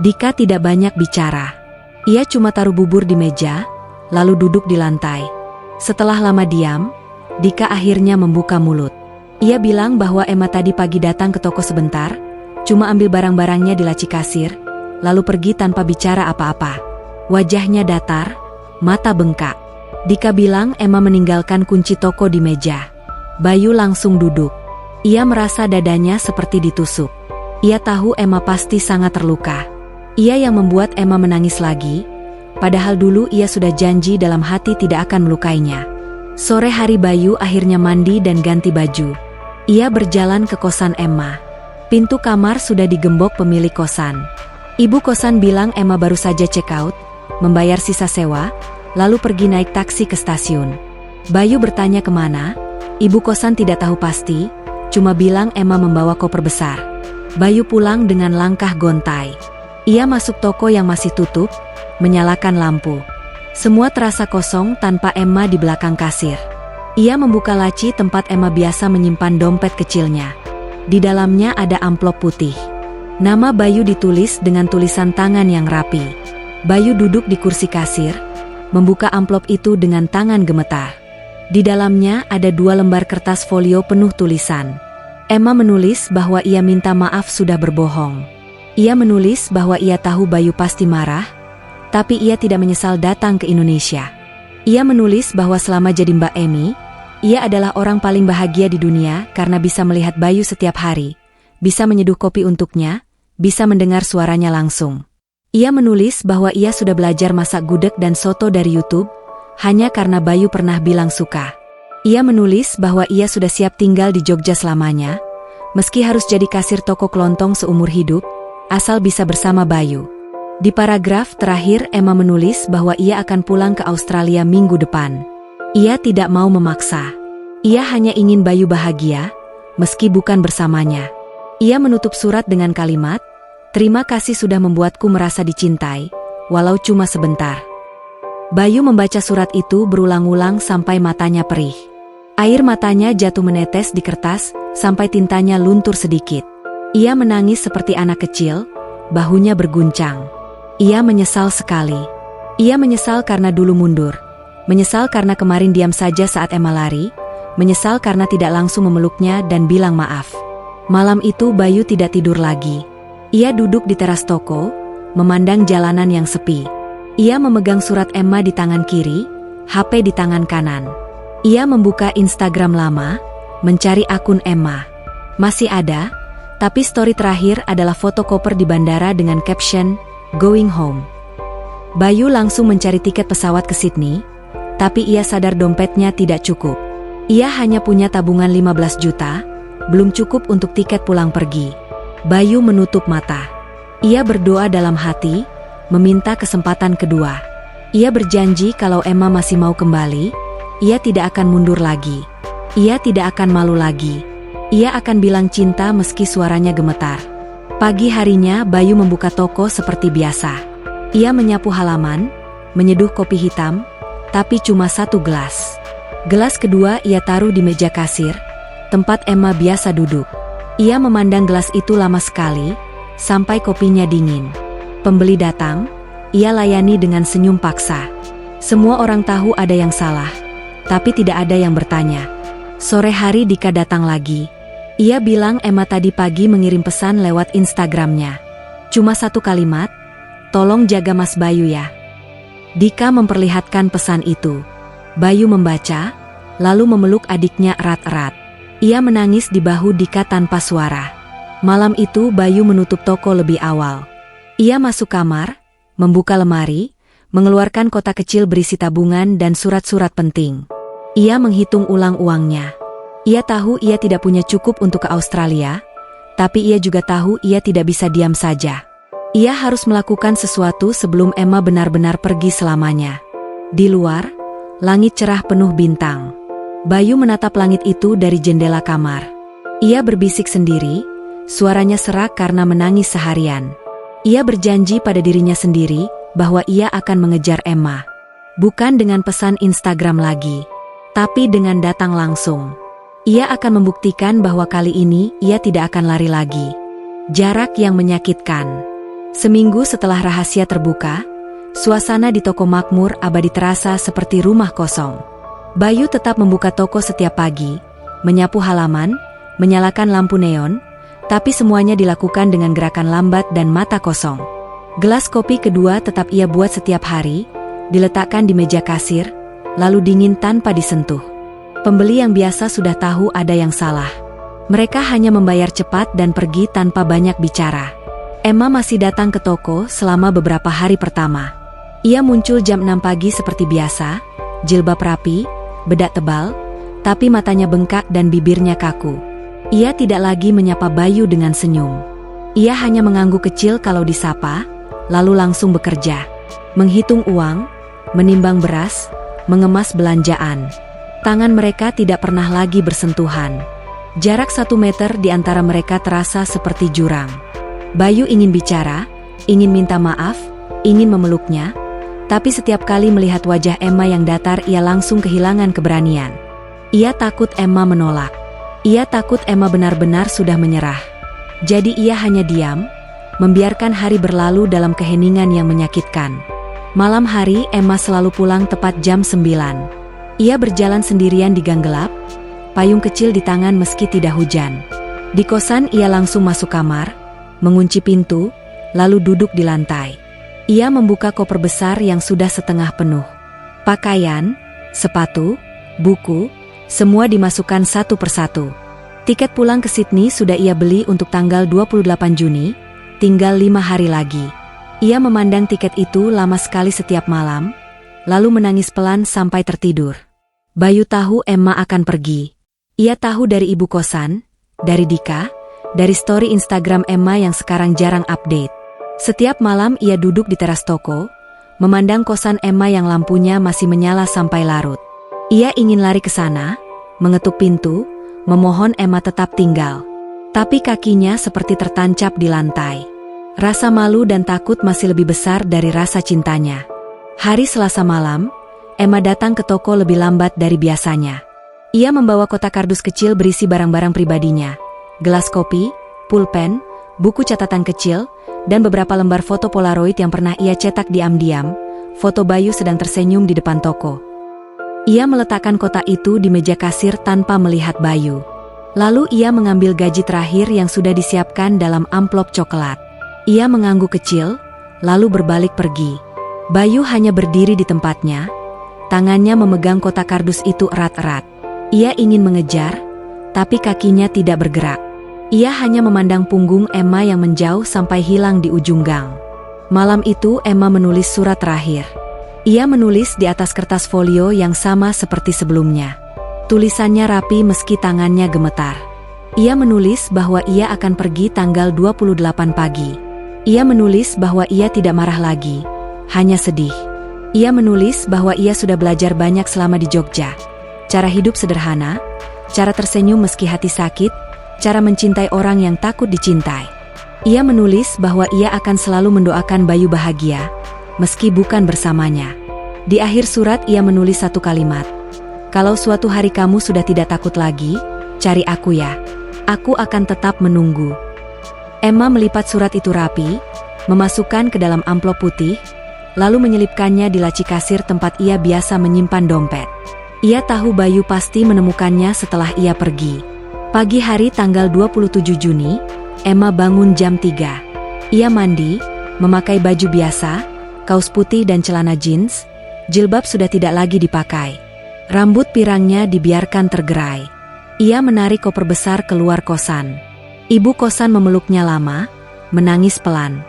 A: Dika tidak banyak bicara. Ia cuma taruh bubur di meja, lalu duduk di lantai. Setelah lama diam, Dika akhirnya membuka mulut. Ia bilang bahwa Emma tadi pagi datang ke toko sebentar, cuma ambil barang-barangnya di laci kasir, lalu pergi tanpa bicara apa-apa. Wajahnya datar, mata bengkak. Dika bilang Emma meninggalkan kunci toko di meja. Bayu langsung duduk. Ia merasa dadanya seperti ditusuk. Ia tahu Emma pasti sangat terluka. Ia yang membuat Emma menangis lagi, padahal dulu ia sudah janji dalam hati tidak akan melukainya. Sore hari Bayu akhirnya mandi dan ganti baju. Ia berjalan ke kosan Emma. Pintu kamar sudah digembok pemilik kosan. Ibu kosan bilang Emma baru saja check out, membayar sisa sewa, lalu pergi naik taksi ke stasiun. Bayu bertanya kemana, ibu kosan tidak tahu pasti, cuma bilang Emma membawa koper besar. Bayu pulang dengan langkah gontai. Ia masuk toko yang masih tutup, menyalakan lampu. Semua terasa kosong tanpa Emma di belakang kasir. Ia membuka laci tempat Emma biasa menyimpan dompet kecilnya. Di dalamnya ada amplop putih. Nama Bayu ditulis dengan tulisan tangan yang rapi. Bayu duduk di kursi kasir, membuka amplop itu dengan tangan gemetar. Di dalamnya ada 2 lembar kertas folio penuh tulisan. Emma menulis bahwa ia minta maaf sudah berbohong. Ia menulis bahwa ia tahu Bayu pasti marah, tapi ia tidak menyesal datang ke Indonesia. Ia menulis bahwa selama jadi Mbak Emi, ia adalah orang paling bahagia di dunia karena bisa melihat Bayu setiap hari, bisa menyeduh kopi untuknya, bisa mendengar suaranya langsung. Ia menulis bahwa ia sudah belajar masak gudeg dan soto dari YouTube, hanya karena Bayu pernah bilang suka. Ia menulis bahwa ia sudah siap tinggal di Jogja selamanya, meski harus jadi kasir toko kelontong seumur hidup, asal bisa bersama Bayu. Di paragraf terakhir Emma menulis bahwa ia akan pulang ke Australia minggu depan. Ia tidak mau memaksa. Ia hanya ingin Bayu bahagia, meski bukan bersamanya. Ia menutup surat dengan kalimat, "Terima kasih sudah membuatku merasa dicintai, walau cuma sebentar." Bayu membaca surat itu berulang-ulang sampai matanya perih. Air matanya jatuh menetes di kertas, sampai tintanya luntur sedikit. Ia menangis seperti anak kecil, bahunya berguncang. Ia menyesal sekali. Ia menyesal karena dulu mundur. Menyesal karena kemarin diam saja saat Emma lari. Menyesal karena tidak langsung memeluknya dan bilang maaf. Malam itu Bayu tidak tidur lagi. Ia duduk di teras toko, memandang jalanan yang sepi. Ia memegang surat Emma di tangan kiri, HP di tangan kanan. Ia membuka Instagram lama, mencari akun Emma. Masih ada, tapi story terakhir adalah foto koper di bandara dengan caption, "Going home." Bayu langsung mencari tiket pesawat ke Sydney, tapi ia sadar dompetnya tidak cukup. Ia hanya punya tabungan 15 juta, belum cukup untuk tiket pulang pergi. Bayu menutup mata. Ia berdoa dalam hati, meminta kesempatan kedua. Ia berjanji kalau Emma masih mau kembali, ia tidak akan mundur lagi. Ia tidak akan malu lagi. Ia akan bilang cinta meski suaranya gemetar. Pagi harinya Bayu membuka toko seperti biasa. Ia menyapu halaman, menyeduh kopi hitam, tapi cuma 1 gelas. Gelas kedua ia taruh di meja kasir, tempat Emma biasa duduk. Ia memandang gelas itu lama sekali, sampai kopinya dingin. Pembeli datang, ia layani dengan senyum paksa. Semua orang tahu ada yang salah, tapi tidak ada yang bertanya. Sore hari Dika datang lagi. Ia bilang Emma tadi pagi mengirim pesan lewat Instagramnya. Cuma 1 kalimat, "Tolong jaga Mas Bayu ya." Dika memperlihatkan pesan itu. Bayu membaca, lalu memeluk adiknya erat-erat. Ia menangis di bahu Dika tanpa suara. Malam itu Bayu menutup toko lebih awal. Ia masuk kamar, membuka lemari, mengeluarkan kotak kecil berisi tabungan dan surat-surat penting. Ia menghitung ulang uangnya. Ia tahu ia tidak punya cukup untuk ke Australia, tapi ia juga tahu ia tidak bisa diam saja. Ia harus melakukan sesuatu sebelum Emma benar-benar pergi selamanya. Di luar, langit cerah penuh bintang. Bayu menatap langit itu dari jendela kamar. Ia berbisik sendiri, suaranya serak karena menangis seharian. Ia berjanji pada dirinya sendiri bahwa ia akan mengejar Emma. Bukan dengan pesan Instagram lagi, tapi dengan datang langsung. Ia akan membuktikan bahwa kali ini ia tidak akan lari lagi. Jarak yang menyakitkan. Seminggu setelah rahasia terbuka, suasana di toko makmur abadi terasa seperti rumah kosong. Bayu tetap membuka toko setiap pagi, menyapu halaman, menyalakan lampu neon, tapi semuanya dilakukan dengan gerakan lambat dan mata kosong. Gelas kopi kedua tetap ia buat setiap hari, diletakkan di meja kasir, lalu dingin tanpa disentuh. Pembeli yang biasa sudah tahu ada yang salah. Mereka hanya membayar cepat dan pergi tanpa banyak bicara. Emma masih datang ke toko selama beberapa hari pertama. Ia muncul jam 6 pagi seperti biasa, jilbab rapi, bedak tebal, tapi matanya bengkak dan bibirnya kaku. Ia tidak lagi menyapa Bayu dengan senyum. Ia hanya mengangguk kecil kalau disapa, lalu langsung bekerja. Menghitung uang, menimbang beras, mengemas belanjaan. Tangan mereka tidak pernah lagi bersentuhan. Jarak 1 meter di antara mereka terasa seperti jurang. Bayu ingin bicara, ingin minta maaf, ingin memeluknya, tapi setiap kali melihat wajah Emma yang datar ia langsung kehilangan keberanian. Ia takut Emma menolak. Ia takut Emma benar-benar sudah menyerah. Jadi ia hanya diam, membiarkan hari berlalu dalam keheningan yang menyakitkan. Malam hari Emma selalu pulang tepat jam 9. Ia berjalan sendirian di gang gelap, payung kecil di tangan meski tidak hujan. Di kosan ia langsung masuk kamar, mengunci pintu, lalu duduk di lantai. Ia membuka koper besar yang sudah setengah penuh. Pakaian, sepatu, buku, semua dimasukkan satu persatu. Tiket pulang ke Sydney sudah ia beli untuk tanggal 28 Juni, tinggal 5 hari lagi. Ia memandang tiket itu lama sekali setiap malam, lalu menangis pelan sampai tertidur. Bayu tahu Emma akan pergi. Ia tahu dari ibu kosan, dari Dika, dari story Instagram Emma yang sekarang jarang update. Setiap malam ia duduk di teras toko, memandang kosan Emma yang lampunya masih menyala sampai larut. Ia ingin lari ke sana, mengetuk pintu, memohon Emma tetap tinggal. Tapi kakinya seperti tertancap di lantai. Rasa malu dan takut masih lebih besar dari rasa cintanya. Hari Selasa malam, Emma datang ke toko lebih lambat dari biasanya. Ia membawa kotak kardus kecil berisi barang-barang pribadinya, gelas kopi, pulpen, buku catatan kecil, dan beberapa lembar foto Polaroid yang pernah ia cetak diam-diam. Foto Bayu sedang tersenyum di depan toko. Ia meletakkan kotak itu di meja kasir tanpa melihat Bayu. Lalu ia mengambil gaji terakhir yang sudah disiapkan dalam amplop coklat. Ia mengangguk kecil, lalu berbalik pergi. Bayu hanya berdiri di tempatnya, tangannya memegang kotak kardus itu erat-erat. Ia ingin mengejar, tapi kakinya tidak bergerak. Ia hanya memandang punggung Emma yang menjauh sampai hilang di ujung gang. Malam itu Emma menulis surat terakhir. Ia menulis di atas kertas folio yang sama seperti sebelumnya. Tulisannya rapi meski tangannya gemetar. Ia menulis bahwa ia akan pergi tanggal 28 pagi. Ia menulis bahwa ia tidak marah lagi, hanya sedih. Ia menulis bahwa ia sudah belajar banyak selama di Jogja. Cara hidup sederhana, cara tersenyum meski hati sakit, cara mencintai orang yang takut dicintai. Ia menulis bahwa ia akan selalu mendoakan Bayu bahagia, meski bukan bersamanya. Di akhir surat ia menulis satu kalimat. Kalau suatu hari kamu sudah tidak takut lagi, cari aku ya. Aku akan tetap menunggu. Emma melipat surat itu rapi, memasukkan ke dalam amplop putih, lalu menyelipkannya di laci kasir tempat ia biasa menyimpan dompet. Ia tahu Bayu pasti menemukannya setelah ia pergi. Pagi hari tanggal 27 Juni, Emma bangun jam 3. Ia mandi, memakai baju biasa, kaos putih dan celana jeans, jilbab sudah tidak lagi dipakai. Rambut pirangnya dibiarkan tergerai. Ia menarik koper besar keluar kosan. Ibu kosan memeluknya lama, menangis pelan.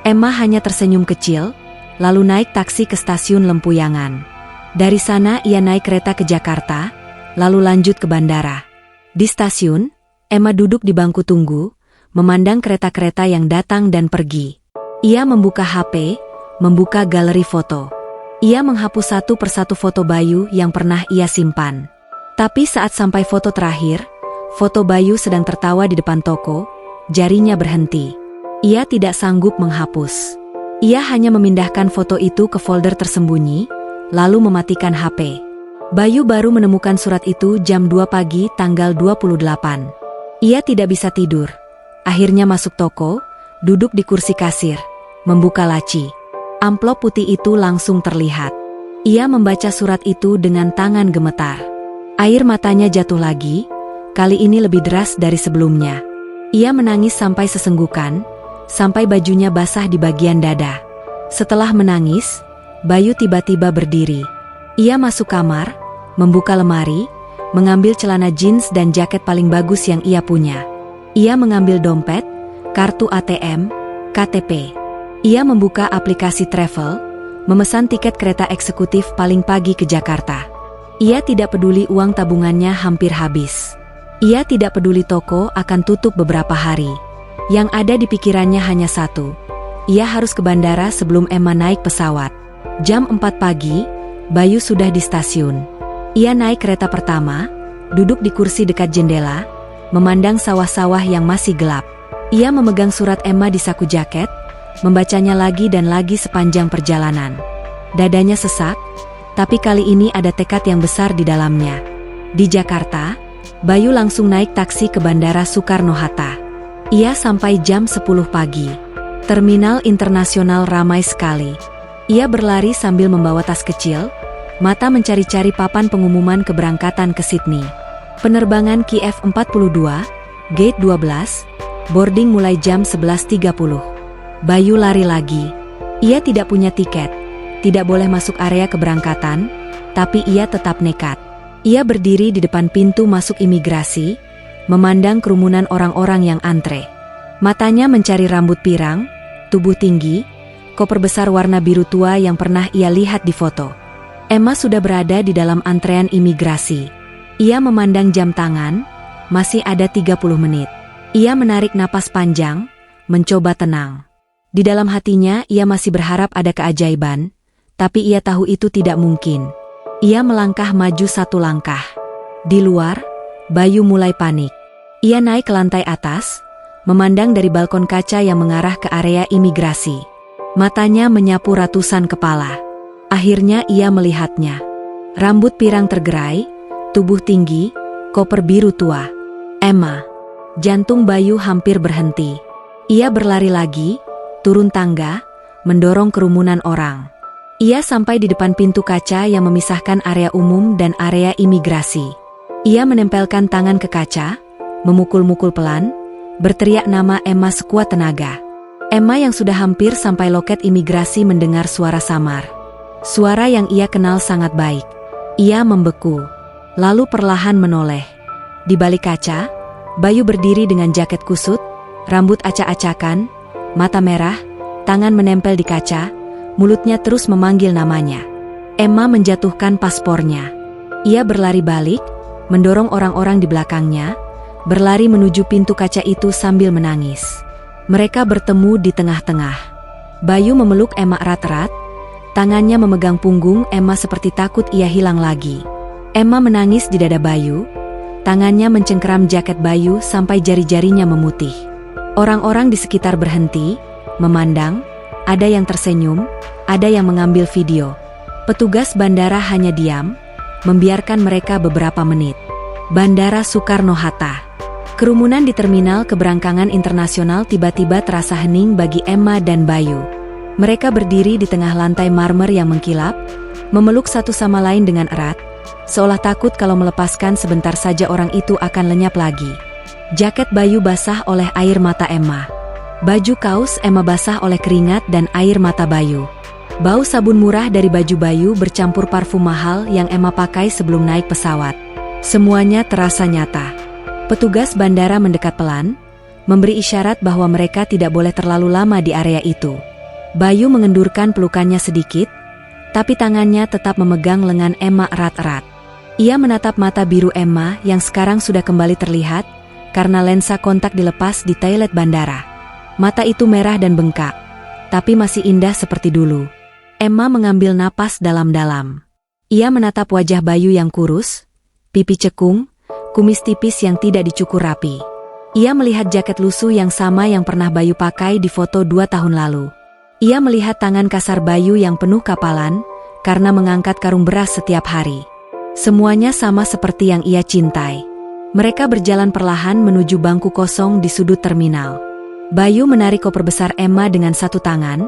A: Emma hanya tersenyum kecil, lalu naik taksi ke stasiun Lempuyangan. Dari sana ia naik kereta ke Jakarta, lalu lanjut ke bandara. Di stasiun, Emma duduk di bangku tunggu, memandang kereta-kereta yang datang dan pergi. Ia membuka HP, membuka galeri foto. Ia menghapus satu persatu foto Bayu yang pernah ia simpan. Tapi saat sampai foto terakhir, foto Bayu sedang tertawa di depan toko, jarinya berhenti. Ia tidak sanggup menghapus. Ia hanya memindahkan foto itu ke folder tersembunyi, lalu mematikan HP. Bayu baru menemukan surat itu jam 2 pagi tanggal 28. Ia tidak bisa tidur. Akhirnya masuk toko, duduk di kursi kasir, membuka laci. Amplop putih itu langsung terlihat. Ia membaca surat itu dengan tangan gemetar. Air matanya jatuh lagi, kali ini lebih deras dari sebelumnya. Ia menangis sampai sesenggukan, sampai bajunya basah di bagian dada. Setelah menangis, Bayu tiba-tiba berdiri. Ia masuk kamar, membuka lemari, mengambil celana jeans dan jaket paling bagus yang ia punya. Ia mengambil dompet, kartu ATM, KTP. Ia membuka aplikasi travel, memesan tiket kereta eksekutif paling pagi ke Jakarta. Ia tidak peduli uang tabungannya hampir habis. Ia tidak peduli toko akan tutup beberapa hari. Yang ada di pikirannya hanya satu. Ia harus ke bandara sebelum Emma naik pesawat. Jam 4 pagi, Bayu sudah di stasiun. Ia naik kereta pertama, duduk di kursi dekat jendela, memandang sawah-sawah yang masih gelap. Ia memegang surat Emma di saku jaket, membacanya lagi dan lagi sepanjang perjalanan. Dadanya sesak, tapi kali ini ada tekad yang besar di dalamnya. Di Jakarta, Bayu langsung naik taksi ke Bandara Soekarno-Hatta. Ia sampai jam 10 pagi. Terminal internasional ramai sekali. Ia berlari sambil membawa tas kecil, mata mencari-cari papan pengumuman keberangkatan ke Sydney. Penerbangan Kiev 42, Gate 12, boarding mulai jam 11.30. Bayu lari lagi. Ia tidak punya tiket, tidak boleh masuk area keberangkatan, tapi ia tetap nekat. Ia berdiri di depan pintu masuk imigrasi, memandang kerumunan orang-orang yang antre. Matanya mencari rambut pirang, tubuh tinggi, koper besar warna biru tua yang pernah ia lihat di foto. Emma sudah berada di dalam antrean imigrasi. Ia memandang jam tangan, masih ada 30 menit. Ia menarik napas panjang, mencoba tenang. Di dalam hatinya ia masih berharap ada keajaiban, tapi ia tahu itu tidak mungkin. Ia melangkah maju satu langkah. Di luar, Bayu mulai panik. Ia naik ke lantai atas, memandang dari balkon kaca yang mengarah ke area imigrasi. Matanya menyapu ratusan kepala. Akhirnya ia melihatnya. Rambut pirang tergerai, tubuh tinggi, koper biru tua. Emma. Jantung Bayu hampir berhenti. Ia berlari lagi, turun tangga, mendorong kerumunan orang. Ia sampai di depan pintu kaca yang memisahkan area umum dan area imigrasi. Ia menempelkan tangan ke kaca, memukul-mukul pelan, berteriak nama Emma sekuat tenaga. Emma yang sudah hampir sampai loket imigrasi mendengar suara samar. Suara yang ia kenal sangat baik. Ia membeku, lalu perlahan menoleh. Di balik kaca, Bayu berdiri dengan jaket kusut, rambut acak-acakan, mata merah, tangan menempel di kaca, mulutnya terus memanggil namanya. Emma menjatuhkan paspornya. Ia berlari balik, mendorong orang-orang di belakangnya, berlari menuju pintu kaca itu sambil menangis. Mereka bertemu di tengah-tengah. Bayu memeluk Emma erat-erat, tangannya memegang punggung Emma seperti takut ia hilang lagi. Emma menangis di dada Bayu, tangannya mencengkeram jaket Bayu sampai jari-jarinya memutih. Orang-orang di sekitar berhenti, memandang, ada yang tersenyum, ada yang mengambil video. Petugas bandara hanya diam, membiarkan mereka beberapa menit. Bandara Soekarno-Hatta. Kerumunan di terminal keberangkatan internasional tiba-tiba terasa hening bagi Emma dan Bayu. Mereka berdiri di tengah lantai marmer yang mengkilap, memeluk satu sama lain dengan erat, seolah takut kalau melepaskan sebentar saja orang itu akan lenyap lagi. Jaket Bayu basah oleh air mata Emma. Baju kaos Emma basah oleh keringat dan air mata Bayu. Bau sabun murah dari baju Bayu bercampur parfum mahal yang Emma pakai sebelum naik pesawat. Semuanya terasa nyata. Petugas bandara mendekat pelan, memberi isyarat bahwa mereka tidak boleh terlalu lama di area itu. Bayu mengendurkan pelukannya sedikit, tapi tangannya tetap memegang lengan Emma erat-erat. Ia menatap mata biru Emma yang sekarang sudah kembali terlihat, karena lensa kontak dilepas di toilet bandara. Mata itu merah dan bengkak, tapi masih indah seperti dulu. Emma mengambil napas dalam-dalam. Ia menatap wajah Bayu yang kurus, pipi cekung, kumis tipis yang tidak dicukur rapi. Ia melihat jaket lusuh yang sama yang pernah Bayu pakai di foto 2 tahun lalu. Ia melihat tangan kasar Bayu yang penuh kapalan, karena mengangkat karung beras setiap hari. Semuanya sama seperti yang ia cintai. Mereka berjalan perlahan menuju bangku kosong di sudut terminal. Bayu menarik koper besar Emma dengan satu tangan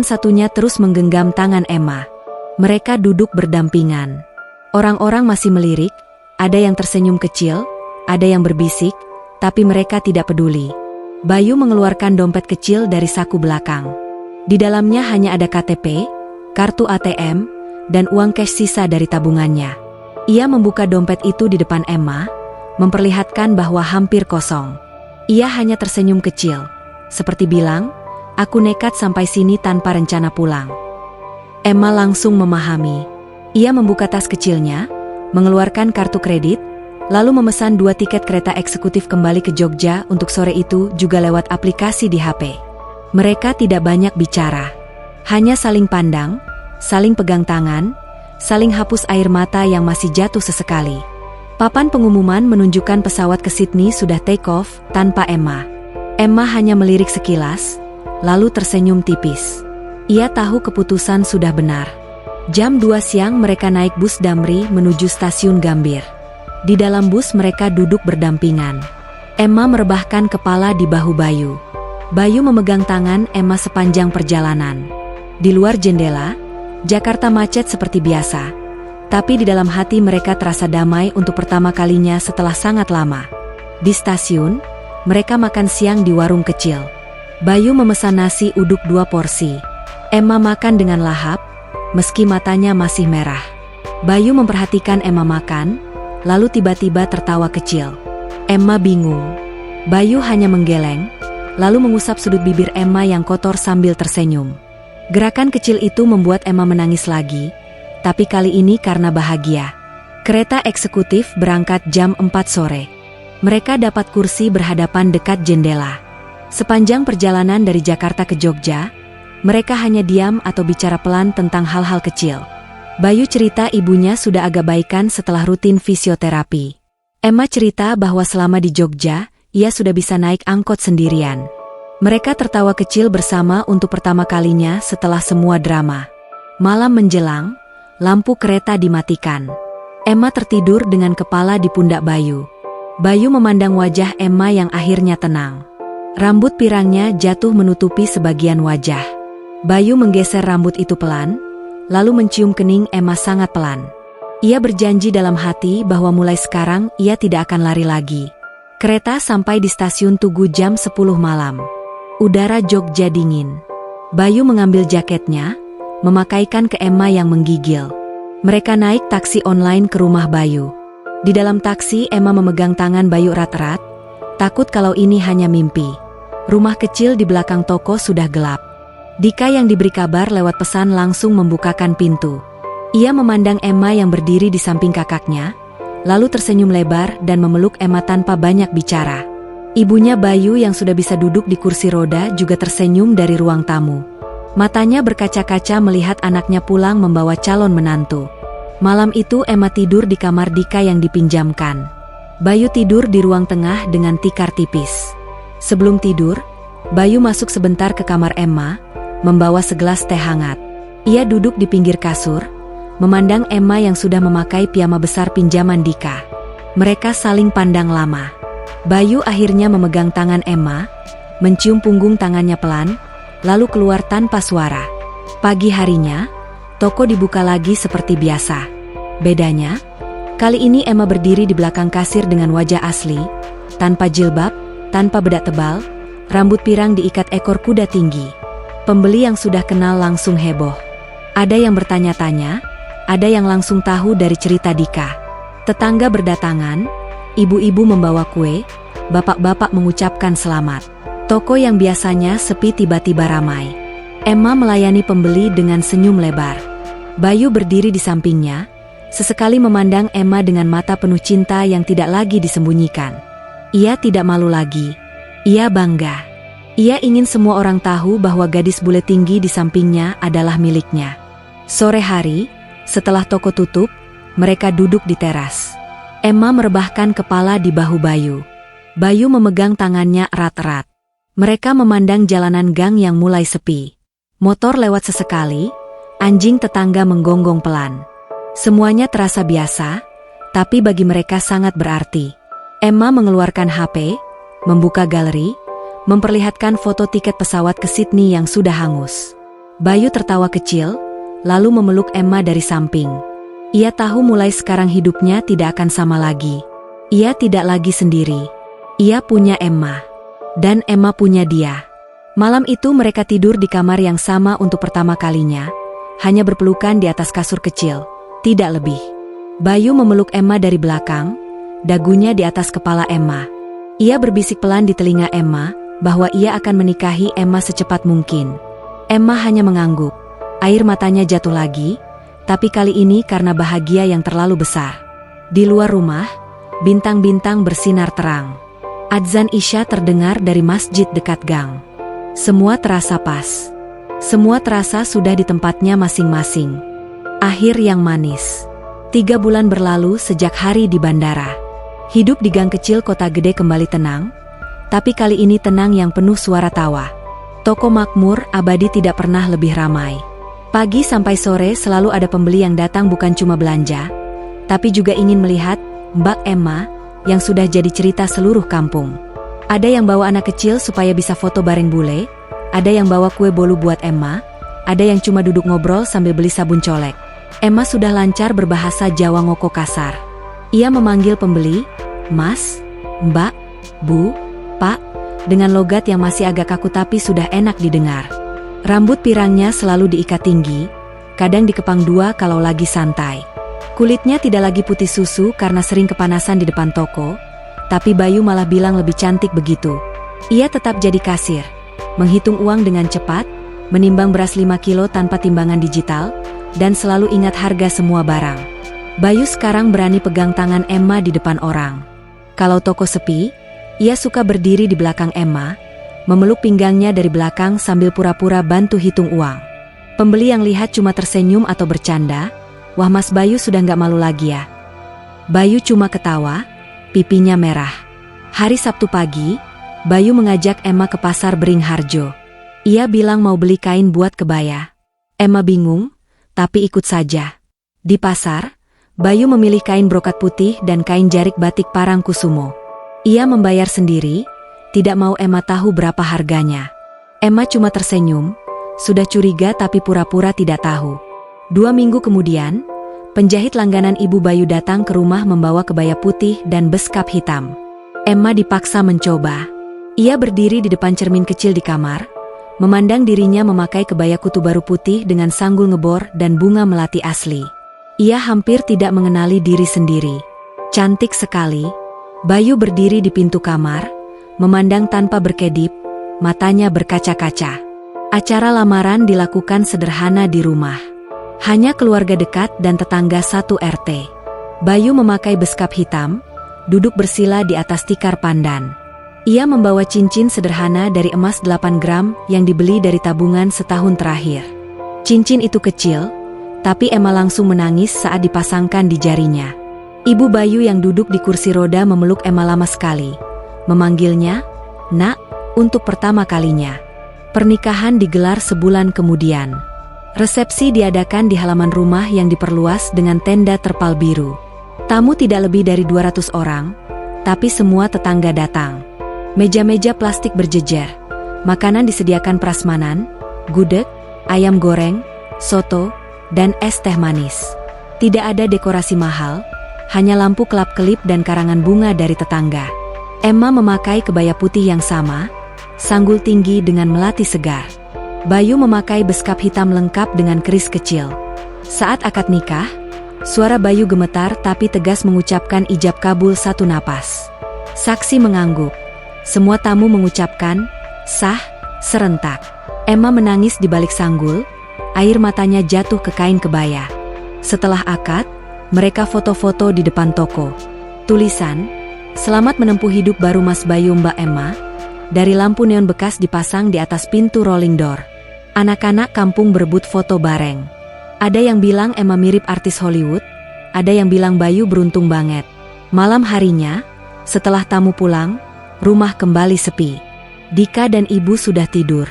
A: satunya terus menggenggam tangan Emma. Mereka duduk berdampingan. Orang-orang masih melirik, ada yang tersenyum kecil, ada yang berbisik, tapi mereka tidak peduli. Bayu mengeluarkan dompet kecil dari saku belakang. Di dalamnya hanya ada KTP, kartu ATM, dan uang cash sisa dari tabungannya. Ia membuka dompet itu di depan Emma, memperlihatkan bahwa hampir kosong. Ia hanya tersenyum kecil, seperti bilang, "Aku nekat sampai sini tanpa rencana pulang." Emma langsung memahami. Ia membuka tas kecilnya, mengeluarkan kartu kredit, lalu memesan 2 tiket kereta eksekutif kembali ke Jogja untuk sore itu juga lewat aplikasi di HP. Mereka tidak banyak bicara. Hanya saling pandang, saling pegang tangan, saling hapus air mata yang masih jatuh sesekali. Papan pengumuman menunjukkan pesawat ke Sydney sudah take off tanpa Emma. Emma hanya melirik sekilas, lalu tersenyum tipis. Ia tahu keputusan sudah benar. Jam 2 siang mereka naik bus Damri menuju stasiun Gambir. Di dalam bus mereka duduk berdampingan. Emma merebahkan kepala di bahu Bayu. Bayu memegang tangan Emma sepanjang perjalanan. Di luar jendela, Jakarta macet seperti biasa. Tapi di dalam hati mereka terasa damai untuk pertama kalinya setelah sangat lama. Di stasiun, mereka makan siang di warung kecil. Bayu memesan nasi uduk 2 porsi. Emma makan dengan lahap, meski matanya masih merah. Bayu memperhatikan Emma makan, lalu tiba-tiba tertawa kecil. Emma bingung. Bayu hanya menggeleng, lalu mengusap sudut bibir Emma yang kotor sambil tersenyum. Gerakan kecil itu membuat Emma menangis lagi, tapi kali ini karena bahagia. Kereta eksekutif berangkat jam 4 sore. Mereka dapat kursi berhadapan dekat jendela. Sepanjang perjalanan dari Jakarta ke Jogja, mereka hanya diam atau bicara pelan tentang hal-hal kecil. Bayu cerita ibunya sudah agak baikan setelah rutin fisioterapi. Emma cerita bahwa selama di Jogja, ia sudah bisa naik angkot sendirian. Mereka tertawa kecil bersama untuk pertama kalinya setelah semua drama. Malam menjelang, lampu kereta dimatikan. Emma tertidur dengan kepala di pundak Bayu. Bayu memandang wajah Emma yang akhirnya tenang. Rambut pirangnya jatuh menutupi sebagian wajah. Bayu menggeser rambut itu pelan, lalu mencium kening Emma sangat pelan. Ia berjanji dalam hati bahwa mulai sekarang ia tidak akan lari lagi. Kereta sampai di stasiun Tugu jam 10 malam. Udara Jogja dingin. Bayu mengambil jaketnya, memakaikan ke Emma yang menggigil. Mereka naik taksi online ke rumah Bayu. Di dalam taksi Emma memegang tangan Bayu erat-erat, takut kalau ini hanya mimpi. Rumah kecil di belakang toko sudah gelap. Dika yang diberi kabar lewat pesan langsung membukakan pintu. Ia memandang Emma yang berdiri di samping kakaknya, lalu tersenyum lebar dan memeluk Emma tanpa banyak bicara. Ibunya Bayu yang sudah bisa duduk di kursi roda juga tersenyum dari ruang tamu. Matanya berkaca-kaca melihat anaknya pulang membawa calon menantu. Malam itu Emma tidur di kamar Dika yang dipinjamkan. Bayu tidur di ruang tengah dengan tikar tipis. Sebelum tidur, Bayu masuk sebentar ke kamar Emma, membawa segelas teh hangat. Ia duduk di pinggir kasur, memandang Emma yang sudah memakai piyama besar pinjaman Dika. Mereka saling pandang lama. Bayu akhirnya memegang tangan Emma, mencium punggung tangannya pelan, lalu keluar tanpa suara. Pagi harinya, toko dibuka lagi seperti biasa. Bedanya, kali ini Emma berdiri di belakang kasir dengan wajah asli, tanpa jilbab, tanpa bedak tebal, rambut pirang diikat ekor kuda tinggi. Pembeli yang sudah kenal langsung heboh. Ada yang bertanya-tanya, ada yang langsung tahu dari cerita Dika. Tetangga berdatangan, ibu-ibu membawa kue, bapak-bapak mengucapkan selamat. Toko yang biasanya sepi tiba-tiba ramai. Emma melayani pembeli dengan senyum lebar. Bayu berdiri di sampingnya, sesekali memandang Emma dengan mata penuh cinta yang tidak lagi disembunyikan. Ia tidak malu lagi. Ia bangga. Ia ingin semua orang tahu bahwa gadis bule tinggi di sampingnya adalah miliknya. Sore hari, setelah toko tutup, mereka duduk di teras. Emma merebahkan kepala di bahu Bayu. Bayu memegang tangannya erat-erat. Mereka memandang jalanan gang yang mulai sepi. Motor lewat sesekali, anjing tetangga menggonggong pelan. Semuanya terasa biasa, tapi bagi mereka sangat berarti. Emma mengeluarkan HP, membuka galeri, memperlihatkan foto tiket pesawat ke Sydney yang sudah hangus. Bayu tertawa kecil, lalu memeluk Emma dari samping. Ia tahu mulai sekarang hidupnya tidak akan sama lagi. Ia tidak lagi sendiri. Ia punya Emma. Dan Emma punya dia. Malam itu mereka tidur di kamar yang sama untuk pertama kalinya, hanya berpelukan di atas kasur kecil, tidak lebih. Bayu memeluk Emma dari belakang, dagunya di atas kepala Emma. Ia berbisik pelan di telinga Emma, bahwa ia akan menikahi Emma secepat mungkin. Emma hanya mengangguk, air matanya jatuh lagi, tapi kali ini karena bahagia yang terlalu besar. Di luar rumah, bintang-bintang bersinar terang. Adzan Isya terdengar dari masjid dekat gang. Semua terasa pas. Semua terasa sudah di tempatnya masing-masing. Akhir yang manis. 3 bulan berlalu sejak hari di bandara. Hidup di gang kecil kota gede kembali tenang, tapi kali ini tenang yang penuh suara tawa. Toko makmur abadi tidak pernah lebih ramai. Pagi sampai sore selalu ada pembeli yang datang bukan cuma belanja, tapi juga ingin melihat Mbak Emma yang sudah jadi cerita seluruh kampung. Ada yang bawa anak kecil supaya bisa foto bareng bule, ada yang bawa kue bolu buat Emma, ada yang cuma duduk ngobrol sambil beli sabun colek. Emma sudah lancar berbahasa Jawa ngoko kasar. Ia memanggil pembeli, Mas, Mbak, Bu, Pak, dengan logat yang masih agak kaku tapi sudah enak didengar. Rambut pirangnya selalu diikat tinggi, kadang dikepang 2 kalau lagi santai. Kulitnya tidak lagi putih susu karena sering kepanasan di depan toko, tapi Bayu malah bilang lebih cantik begitu. Ia tetap jadi kasir, menghitung uang dengan cepat, menimbang beras 5 kilo tanpa timbangan digital, dan selalu ingat harga semua barang. Bayu sekarang berani pegang tangan Emma di depan orang. Kalau toko sepi, ia suka berdiri di belakang Emma, memeluk pinggangnya dari belakang sambil pura-pura bantu hitung uang. Pembeli yang lihat cuma tersenyum atau bercanda, "Wah, Mas Bayu sudah nggak malu lagi ya?" Bayu cuma ketawa, pipinya merah. Hari Sabtu pagi, Bayu mengajak Emma ke pasar Beringharjo. Ia bilang mau beli kain buat kebaya. Emma bingung, tapi ikut saja. Di pasar, Bayu memilih kain brokat putih dan kain jarik batik Parangkusumo. Ia membayar sendiri, tidak mau Emma tahu berapa harganya. Emma cuma tersenyum, sudah curiga tapi pura-pura tidak tahu. 2 minggu kemudian, penjahit langganan Ibu Bayu datang ke rumah membawa kebaya putih dan beskap hitam. Emma dipaksa mencoba. Ia berdiri di depan cermin kecil di kamar, memandang dirinya memakai kebaya kutu baru putih dengan sanggul ngebor dan bunga melati asli. Ia hampir tidak mengenali diri sendiri. Cantik sekali. Bayu berdiri di pintu kamar, memandang tanpa berkedip, matanya berkaca-kaca. Acara lamaran dilakukan sederhana di rumah. Hanya keluarga dekat dan tetangga satu RT. Bayu memakai beskap hitam, duduk bersila di atas tikar pandan. Ia membawa cincin sederhana dari emas 8 gram yang dibeli dari tabungan setahun terakhir. Cincin itu kecil, tapi Emma langsung menangis saat dipasangkan di jarinya. Ibu Bayu yang duduk di kursi roda memeluk Emma lama sekali, memanggilnya, "Nak," untuk pertama kalinya. Pernikahan digelar sebulan kemudian. Resepsi diadakan di halaman rumah yang diperluas dengan tenda terpal biru. Tamu tidak lebih dari 200 orang, tapi semua tetangga datang. Meja-meja plastik berjejer. Makanan disediakan prasmanan, gudeg, ayam goreng, soto, dan es teh manis. Tidak ada dekorasi mahal, hanya lampu kelap-kelip dan karangan bunga dari tetangga. Emma memakai kebaya putih yang sama, sanggul tinggi dengan melati segar. Bayu memakai beskap hitam lengkap dengan keris kecil. Saat akad nikah, suara Bayu gemetar tapi tegas mengucapkan ijab kabul satu napas. Saksi mengangguk. Semua tamu mengucapkan, "Sah," serentak. Emma menangis di balik sanggul, air matanya jatuh ke kain kebaya. Setelah akad, mereka foto-foto di depan toko. Tulisan, "Selamat menempuh hidup baru Mas Bayu Mbak Emma," dari lampu neon bekas dipasang di atas pintu rolling door. Anak-anak kampung berebut foto bareng. Ada yang bilang Emma mirip artis Hollywood, ada yang bilang Bayu beruntung banget. Malam harinya, setelah tamu pulang, rumah kembali sepi. Dika dan ibu sudah tidur.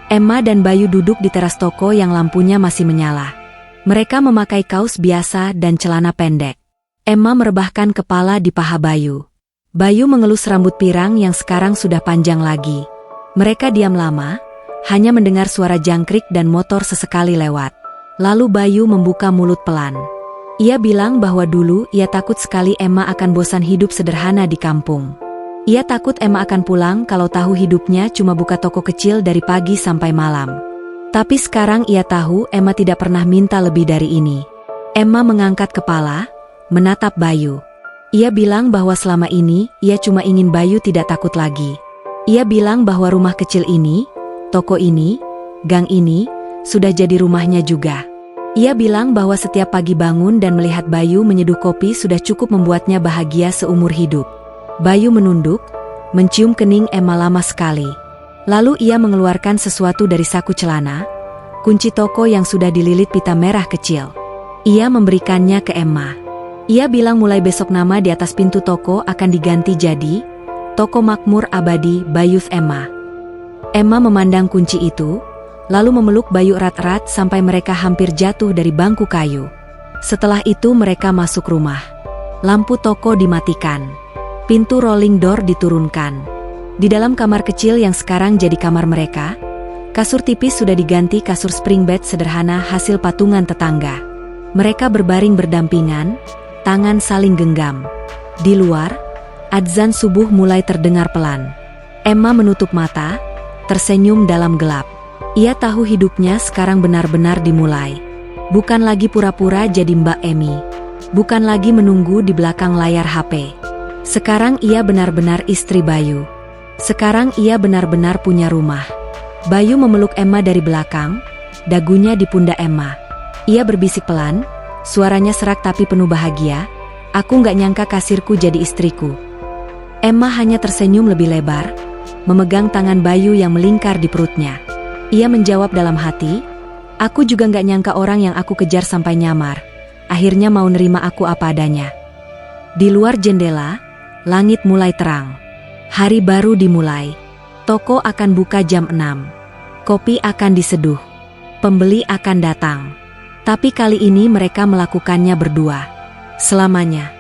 A: Emma dan Bayu duduk di teras toko yang lampunya masih menyala. Mereka memakai kaos biasa dan celana pendek. Emma merebahkan kepala di paha Bayu. Bayu mengelus rambut pirang yang sekarang sudah panjang lagi. Mereka diam lama, hanya mendengar suara jangkrik dan motor sesekali lewat. Lalu Bayu membuka mulut pelan. Ia bilang bahwa dulu ia takut sekali Emma akan bosan hidup sederhana di kampung. Ia takut Emma akan pulang kalau tahu hidupnya cuma buka toko kecil dari pagi sampai malam. Tapi sekarang ia tahu Emma tidak pernah minta lebih dari ini. Emma mengangkat kepala, menatap Bayu. Ia bilang bahwa selama ini ia cuma ingin Bayu tidak takut lagi. Ia bilang bahwa rumah kecil ini, toko ini, gang ini, sudah jadi rumahnya juga. Ia bilang bahwa setiap pagi bangun dan melihat Bayu menyeduh kopi sudah cukup membuatnya bahagia seumur hidup. Bayu menunduk, mencium kening Emma lama sekali. Lalu ia mengeluarkan sesuatu dari saku celana, kunci toko yang sudah dililit pita merah kecil. Ia memberikannya ke Emma. Ia bilang mulai besok nama di atas pintu toko akan diganti jadi Toko Makmur Abadi Bayuth Emma. Emma memandang kunci itu, lalu memeluk Bayu erat-erat sampai mereka hampir jatuh dari bangku kayu. Setelah itu mereka masuk rumah. Lampu toko dimatikan. Pintu rolling door diturunkan. Di dalam kamar kecil yang sekarang jadi kamar mereka, kasur tipis sudah diganti kasur spring bed sederhana hasil patungan tetangga. Mereka berbaring berdampingan, tangan saling genggam. Di luar, adzan subuh mulai terdengar pelan. Emma menutup mata, tersenyum dalam gelap. Ia tahu hidupnya sekarang benar-benar dimulai. Bukan lagi pura-pura jadi Mbak Emmy. Bukan lagi menunggu di belakang layar HP. Sekarang ia benar-benar istri Bayu. Sekarang ia benar-benar punya rumah. Bayu memeluk Emma dari belakang, dagunya di pundak Emma. Ia berbisik pelan, suaranya serak tapi penuh bahagia, "Aku gak nyangka kasirku jadi istriku." Emma hanya tersenyum lebih lebar, memegang tangan Bayu yang melingkar di perutnya. Ia menjawab dalam hati, "Aku juga gak nyangka orang yang aku kejar sampai nyamar, akhirnya mau nerima aku apa adanya." Di luar jendela, langit mulai terang. Hari baru dimulai. Toko akan buka jam 6. Kopi akan diseduh. Pembeli akan datang. Tapi kali ini mereka melakukannya berdua. Selamanya.